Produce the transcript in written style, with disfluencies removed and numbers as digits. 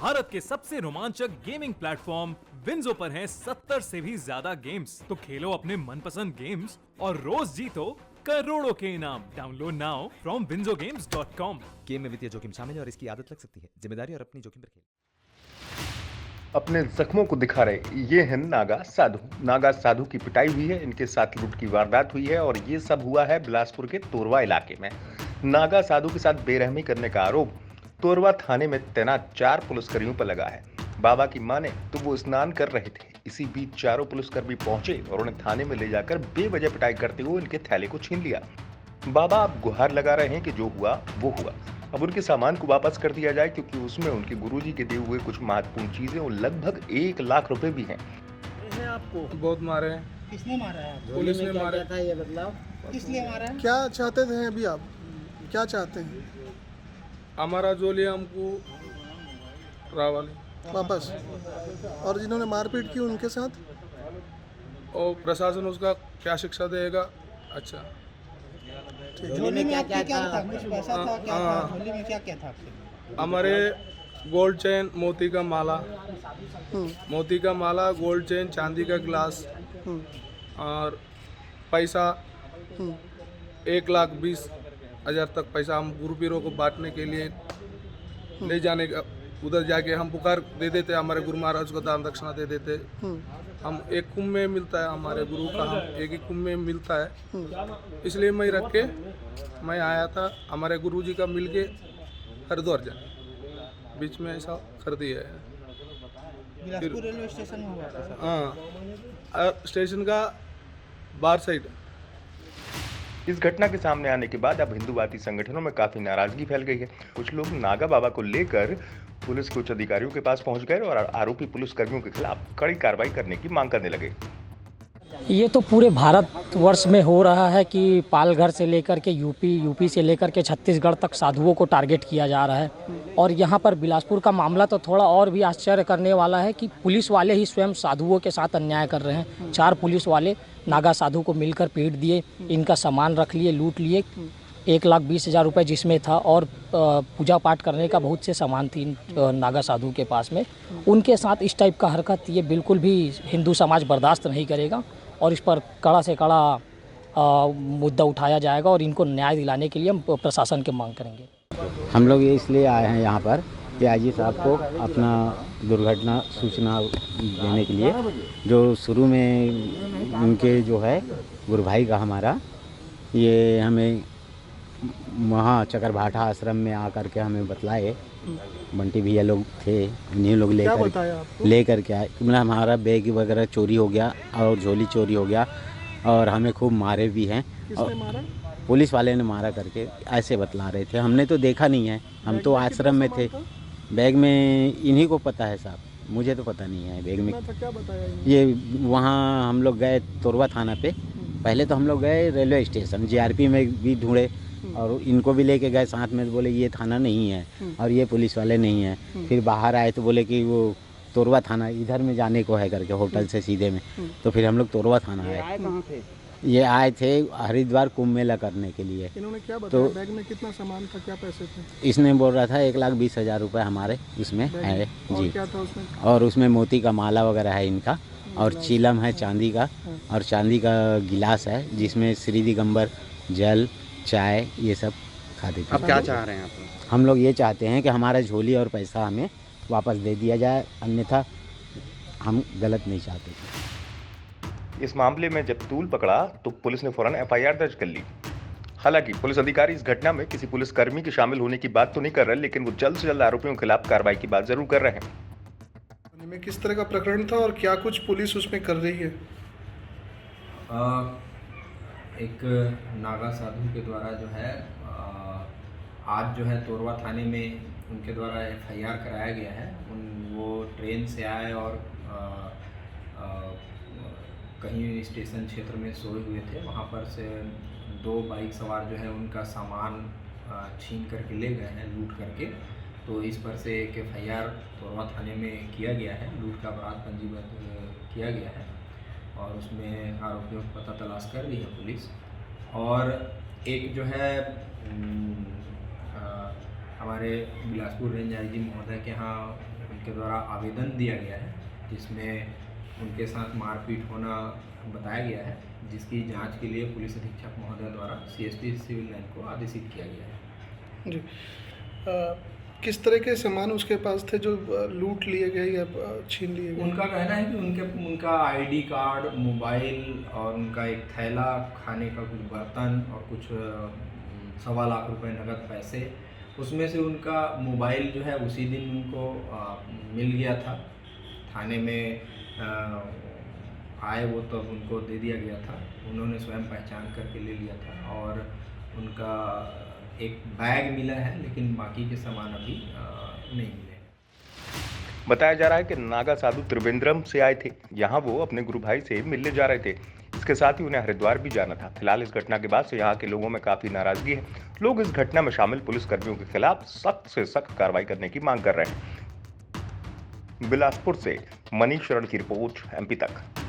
भारत के सबसे रोमांचक गेमिंग प्लेटफॉर्म विंजो पर हैं 70 से भी ज्यादा गेम्स। तो खेलो अपने मनपसंद गेम्स और रोज जीतो करोड़ों के इनाम। Download now from winzogames.com। Game में वित्तीय जोखिम शामिल है और इसकी आदत लग सकती है। जिम्मेदारी और अपनी जोखिम पर खेल। अपने जख्मों को दिखा रहे ये हैं नागा साधु। नागा साधु की पिटाई हुई है, इनके साथ लूट की वारदात हुई है और ये सब हुआ है बिलासपुर के तोरवा इलाके में। नागा साधु के साथ बेरहमी करने का आरोप तोरवा थाने में तैनात 4 पुलिसकर्मियों पर लगा है। बाबा की माने तो वो स्नान कर रहे थे, इसी बीच चारों पुलिसकर्मी पहुंचे और उन्हें थाने में ले जाकर बेवजह पिटाई करते हुए इनके थैले को छीन लिया। बाबा अब गुहार लगा रहे हैं कि जो हुआ वो हुआ, अब उनके सामान को वापस कर दिया जाए, क्योंकि उसमें उनके गुरुजी के दिए हुए कुछ महत्वपूर्ण चीजें और लगभग 1 लाख रुपए भी हैं। आपको बहुत मारे हैं। किसने मारा है आपको? पुलिस ने मारा था ये बदलाव किस लिए मारा है? क्या चाहते थे अभी आप? क्या चाहते हैं? हमारा जो लिया हमको रावल वापस। और जिन्होंने मारपीट की उनके साथ और प्रशासन उसका क्या शिक्षा देगा। अच्छा, झोली में क्या था? कुछ पैसा था? क्या था झोली में? क्या था आपके? हमारे गोल्ड चेन, मोती का माला, गोल्ड चेन, चांदी का गिलास और पैसा 1,20,000 तक पैसा हम गुरु पीरों को बांटने के लिए ले जाने का, उधर जाके हम पुकार दे देते, हमारे गुरु महाराज को दान दक्षिणा दे देते। हम एक कुंभ में मिलता है, हमारे गुरु का हम एक ही कुंभ में मिलता है, इसलिए मैं रख के मैं आया था। हमारे गुरु जी का मिल के हरिद्वार जाने बीच में ऐसा कर दिया है। बिलासपुर रेलवे स्टेशन में हुआ था? हाँ, स्टेशन का बाहर साइड। इस घटना के सामने आने के बाद अब हिंदूवादी संगठनों में काफी नाराजगी फैल गई है। कुछ लोग नागा बाबा को लेकर पुलिस के उच्च अधिकारियों के पास पहुंच गए और आरोपी पुलिसकर्मियों के खिलाफ कड़ी कार्रवाई करने की मांग करने लगे। ये तो पूरे भारतवर्ष में हो रहा है कि पालघर से लेकर के यूपी से लेकर के छत्तीसगढ़ तक साधुओं को टारगेट किया जा रहा है। और यहाँ पर बिलासपुर का मामला तो थोड़ा और भी आश्चर्य करने वाला है कि पुलिस वाले ही स्वयं साधुओं के साथ अन्याय कर रहे हैं। 4 पुलिस वाले नागा साधु को मिलकर पीट दिए, इनका सामान रख लिए, लूट लिए। 1,20,000 रुपये जिसमें था और पूजा पाठ करने का बहुत से सामान थी नागा साधु के पास में। उनके साथ इस टाइप का हरकत ये बिल्कुल भी हिंदू समाज बर्दाश्त नहीं करेगा और इस पर कड़ा से कड़ा मुद्दा उठाया जाएगा और इनको न्याय दिलाने के लिए हम प्रशासन की मांग करेंगे। हम लोग ये इसलिए आए हैं यहाँ पर कि आईजी साहब को अपना दुर्घटना सूचना देने के लिए, जो शुरू में उनके जो है गुरु भाई का हमारा ये हमें वहाँ चकरभाठा आश्रम में आकर के हमें बतलाए, बंटी भैया लोग थे, उन्हीं लोग लेकर के आए। मतलब हमारा बैग वगैरह चोरी हो गया और झोली चोरी हो गया और हमें खूब मारे भी हैं। किसने मारा? पुलिस वाले ने मारा करके ऐसे बतला रहे थे। हमने तो देखा नहीं है, हम तो आश्रम में थे। बैग में इन्हीं को पता है साहब, मुझे तो पता नहीं है बैग में क्या बताया। ये वहाँ हम लोग गए तोरवा थाना पे। पहले तो हम लोग गए रेलवे स्टेशन, जीआरपी में भी ढूंढे और इनको भी लेके गए साथ में, तो बोले ये थाना नहीं है और ये पुलिस वाले नहीं हैं। फिर बाहर आए तो बोले कि वो तोरवा थाना इधर में जाने को है करके, होटल से सीधे में। तो फिर हम लोग तोरवा थाना आए। ये आए थे हरिद्वार कुंभ मेला करने के लिए। इन्होंने क्या बताया? बैग में कितना सामान था, क्या पैसे थे? इसने बोल रहा था 1,20,000 रुपये हमारे इसमें है जी। क्या था उसमें? और उसमें मोती का माला वगैरह है इनका, और चीलम है चांदी का, और चांदी का गिलास है जिसमें श्री दिगंबर जल चाय ये सब खाते थे। अब क्या चाह रहे हैं आप? हम लोग ये चाहते हैं कि हमारा झोली और पैसा हमें वापस दे दिया जाए, अन्यथा हम गलत नहीं चाहते थे। इस मामले में जब तूल पकड़ा तो पुलिस ने फौरन एफआईआर दर्ज कर ली। हालांकि पुलिस अधिकारी इस घटना में किसी पुलिसकर्मी के शामिल होने की बात तो नहीं कर रहे, लेकिन वो जल्द से जल्द आरोपियों के खिलाफ कार्रवाई की बात जरूर कर रहे हैं। में किस तरह का प्रकरण था और क्या कुछ पुलिस उसमें कर रही है? एक नागा साधु के द्वारा जो है आज जो है तोरवा थाने में उनके द्वारा एफआईआर कराया गया है। वो ट्रेन से आए और कहीं स्टेशन क्षेत्र में सोए हुए थे। वहाँ पर से 2 बाइक सवार जो है उनका सामान छीन करके ले गए हैं, लूट करके। तो इस पर से एक एफआईआर तोरवा थाने में किया गया है, लूट का अपराध पंजीबद्ध किया गया है और उसमें आरोपियों को पता तलाश कर रही है पुलिस। और एक जो है हमारे बिलासपुर रेंज आईजी महोदय के यहाँ उनके द्वारा आवेदन दिया गया है, जिसमें उनके साथ मारपीट होना बताया गया है, जिसकी जांच के लिए पुलिस अधीक्षक महोदय द्वारा सीएसपी सिविल लाइन को आदेशित किया गया है। जी किस तरह के सामान उसके पास थे जो लूट लिए गए या छीन लिए गए? उनका कहना है कि उनका आईडी कार्ड, मोबाइल और उनका एक थैला, खाने का कुछ बर्तन और कुछ 1.25 लाख रुपए नगद पैसे, उसमें से उनका मोबाइल जो है उसी दिन उनको मिल गया था। थाने में आए वो तब उनको दे दिया गया था, उन्होंने स्वयं पहचान करके ले लिया था। और उनका एक बैग मिला है, लेकिन बाकी के सामान अभी नहीं मिले। बताया जा रहा है कि नागा साधु त्रिवेंद्रम से आए थे। यहाँ वो अपने गुरु भाई से मिलने जा रहे थे। इसके साथ ही उन्हें हरिद्वार भी जाना था। फिलहाल इस घटना के बाद से यहाँ के लोगों में काफी नाराजगी है। लोग इस घटना में शामिल पुलिसकर्मियों के खिलाफ सख्त से सख्त कार्रवाई करने की मांग कर रहे हैं। बिलासपुर से मनीष शरण की रिपोर्ट, एमपी तक।